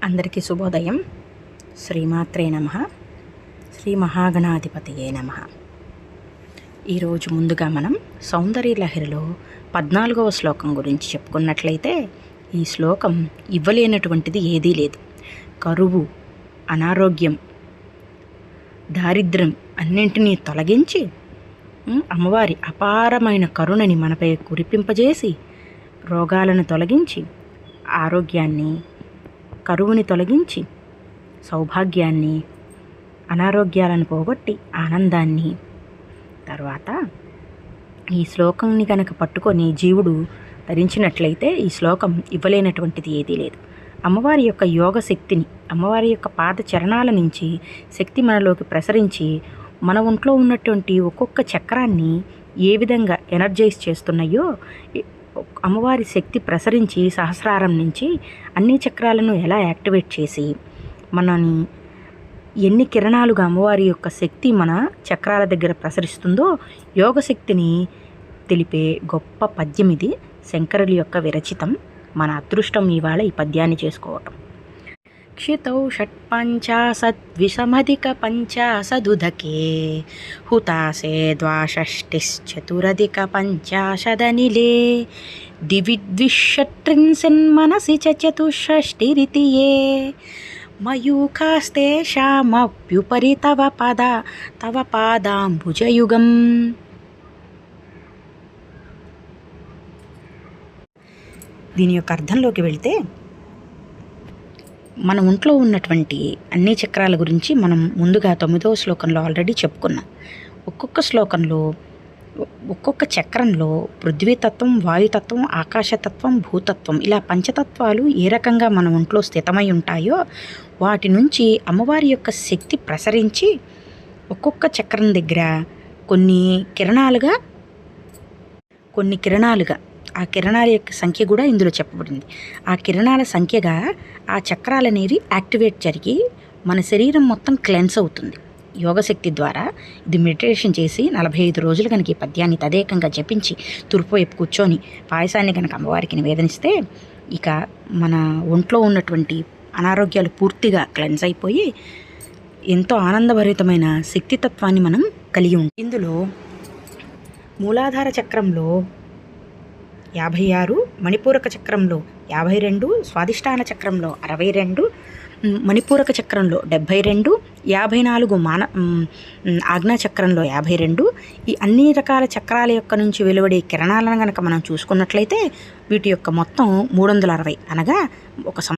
అందరికీ శుభోదయం. శ్రీమాత్రే నమః. శ్రీ మహాగణాధిపతయే నమః. ఈరోజు ముందుగా మనం సౌందర్య లహరిలో 14వ శ్లోకం గురించి చెప్పుకున్నట్లయితే, ఈ శ్లోకం ఇవ్వలేనటువంటిది ఏదీ లేదు. కరువు, అనారోగ్యం, దారిద్ర్యం అన్నింటినీ తొలగించి అమ్మవారి అపారమైన కరుణని మనపై కురిపింపజేసి, రోగాలను తొలగించి, ఆరోగ్యాన్ని, కరువుని తొలగించి, సౌభాగ్యాన్ని, అనారోగ్యాలను పోగొట్టి ఆనందాన్ని, తర్వాత ఈ శ్లోకంని కనుక పట్టుకొని జీవుడు ధరించినట్లయితే ఈ శ్లోకం ఇవ్వలేనటువంటిది ఏదీ లేదు. అమ్మవారి యొక్క యోగ శక్తిని, అమ్మవారి యొక్క పాద చరణాల నుంచి శక్తి మనలోకి ప్రసరించి మన ఒంట్లో ఉన్నటువంటి ఒక్కొక్క చక్రాన్ని ఏ విధంగా ఎనర్జైజ్ చేస్తున్నాయో, అమ్మవారి శక్తి ప్రసరించి సహస్రారం నుంచి అన్ని చక్రాలను ఎలా యాక్టివేట్ చేసి మనని ఎన్ని కిరణాలుగా అమ్మవారి యొక్క శక్తి మన చక్రాల దగ్గర ప్రసరిస్తుందో యోగ శక్తిని తెలిపే గొప్ప పద్యం ఇది. శంకరుల యొక్క విరచితం. మన అదృష్టం ఇవాళ ఈ పద్యాన్ని చేసుకోవటం. క్షితౌ షట్పంచాశద్విషమధిక పంచాశదుదకే హుతాసే ద్వాషష్టిశ్చతురధిక పంచాశదనిలే దివిద్విషట్రిన్సన్మనసి చతుషష్టిరితియే మయూఖాస్తేషామప్యుపరి తవ పాదాంబుజయుగం. దీని యొక్క అర్థంలోకి వెళితే, మన ఒంట్లో ఉన్నటువంటి అన్ని చక్రాల గురించి మనం ముందుగా 9వ శ్లోకంలో ఆల్రెడీ చెప్పుకున్నాం. ఒక్కొక్క శ్లోకంలో ఒక్కొక్క చక్రంలో పృథ్వీతత్వం, వాయుతత్వం, ఆకాశతత్వం, భూతత్వం ఇలా పంచతత్వాలు ఏ రకంగా మన ఒంట్లో స్థితమై ఉంటాయో వాటి నుంచి అమ్మవారి యొక్క శక్తి ప్రసరించి ఒక్కొక్క చక్రం దగ్గర కొన్ని కిరణాలుగా ఆ కిరణాల యొక్క సంఖ్య కూడా ఇందులో చెప్పబడింది. ఆ కిరణాల సంఖ్యగా ఆ చక్రాలు అనేవి యాక్టివేట్ జరిగి మన శరీరం మొత్తం క్లెన్స్ అవుతుంది యోగశక్తి ద్వారా. ఇది మెడిటేషన్ చేసి 45 రోజులు కనుక ఈ పద్యాన్ని తదేకంగా జపించి తూర్పు వైపు కూర్చొని పాయసాన్ని కనుక అమ్మవారికి నివేదనిస్తే ఇక మన ఒంట్లో ఉన్నటువంటి అనారోగ్యాలు పూర్తిగా క్లెన్స్ అయిపోయి ఎంతో ఆనందభరితమైన శక్తితత్వాన్ని మనం కలిగి ఉంటాం. ఇందులో మూలాధార చక్రంలో 56, మణిపూరక చక్రంలో 52, స్వాదిష్టాన చక్రంలో 62, మణిపూరక చక్రంలో 72, 54 ఆజ్ఞా చక్రంలో 52. ఈ అన్ని రకాల చక్రాల యొక్క నుంచి వెలువడే కిరణాలను కనుక మనం చూసుకున్నట్లయితే వీటి యొక్క మొత్తం 360, అనగా ఒక